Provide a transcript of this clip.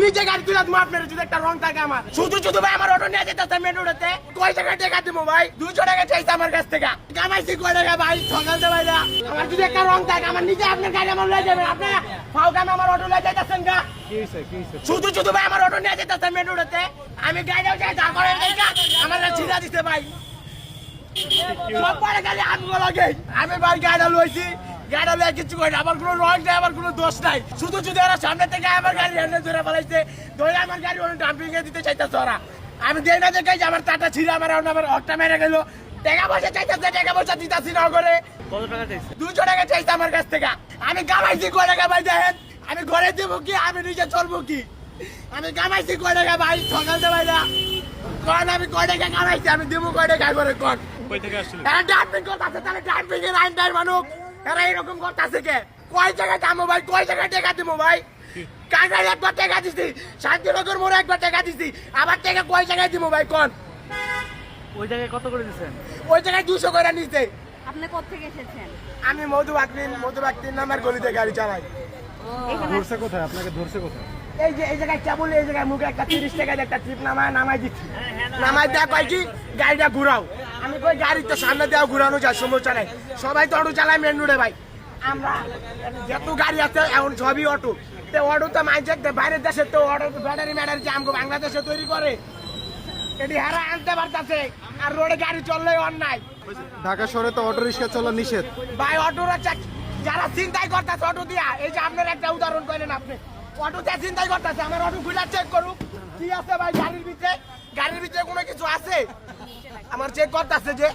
নিজে গাড়ি তুলে তুমি আপনার যদি একটা রং থাকে আমার শুধু শুধু ভাই আমার অটো নিয়ে যেতে মেন রোডে কয় টাকা টাকা দিব ভাই 200 টাকা চাইছে আমার কাছ থেকে কামাইছি কয় টাকা ভাই সকালতে ভাই আমার যদি একটা রং থাকে আমার নিজে আপনার গাড়ি আমার লয়ে যাবেন আপনি ফাও কাম আমার অটো লয়ে যাইতেছেন গা শুধু শুধু ভাই আমার অটো নিয়ে যেতে মেন রোডে আমি গাড়িও যাই তারপরে আমার ছিড়া দিতে ভাই সব পরে গাড়ি আনবো লাগে আমি ভাই গাড়িটা লইছি গাড়ি লয়ে কিছু করি আমার কোনো রং নাই আমার কোনো দোষ নাই শুধু শুধু ওরা সামনে থেকে আমার গাড়ি এনে ধরে ফেলাইছে ধরে আমার গাড়ি ওরা ডাম্পিং এ দিতে চাইতেছে ওরা আমি দেই না দেখে আমার টাটা ছিঁড়ে আমার হকটা মেরে গেল টাকা পয়সা চাইতেছে টাকা পয়সা দিতেছি না করে কত টাকা চাইছে 200 টাকা চাইছে আমার কাছ থেকে আমি কামাইছি কয় টাকা ভাই দেখেন আমি ঘরে দেবো কি আমি নিজে চলবো কি আমি কামাইছি কয় টাকা ভাই সকালতে ভাই না কোন আমি কয় টাকা কামাইছি আমি দেবো কয় টাকা করে কোন কই থেকে আসছিল এরা ডাম্পিং করতেছে তাহলে ডাম্পিং এর আইনটার মানুষ এরা এরকম করতেছে কে কয় জায়গায় দামো ভাই কয় জায়গায় টাকা দিব ভাই কাঙ্গাই একবার টাকা দিছি শান্তিনগর মোড়ে একবার টাকা দিছি আবার টাকা কয় জায়গায় দিব ভাই কোন ওই জায়গায় কত করে দিছেন ওই জায়গায় 200 করে নিতে আপনি কোথা থেকে এসেছেন? আমি মধুবাগ 3 নাম্বার গলিতে গাড়ি চালাই ধরছে কোথায় আপনাকে ধরছে কোথায় এই যে এই জায়গায় কেবল এই জায়গায় মুখে একটা 30 টাকা একটা ট্রিপ নামাই দিচ্ছি নামাই দেওয়া কয় কি গাড়িটা ঘুরাও আমি কই গাড়ি তো সামনে দেওয়া ঘুরানো যায় সমস্যা নাই সবাই তো অটো চালায় মেন রোডে ভাই আমরা যত গাড়ি আছে এখন সবই অটো অটো তো মাইজেক বাইরের দেশে তো অটো ব্যাটারি ম্যাটারি যে আমগো বাংলাদেশে তৈরি করে এটি হারা আনতে পারতেছে আর রোডে গাড়ি চললেই অন্যায় ঢাকা শহরে তো অটো রিক্সা চলা নিষেধ ভাই অটোরা যারা চিন্তাই করতেছে অটো দিয়া এই যে আপনার একটা উদাহরণ করেন আপনি অটো দিয়ে চিন্তাই করতেছে আমার অটো খুলে চেক করুক কি আছে ভাই গাড়ির ভিতরে কোনো কিছু আছে আমার চেক করতেছে যে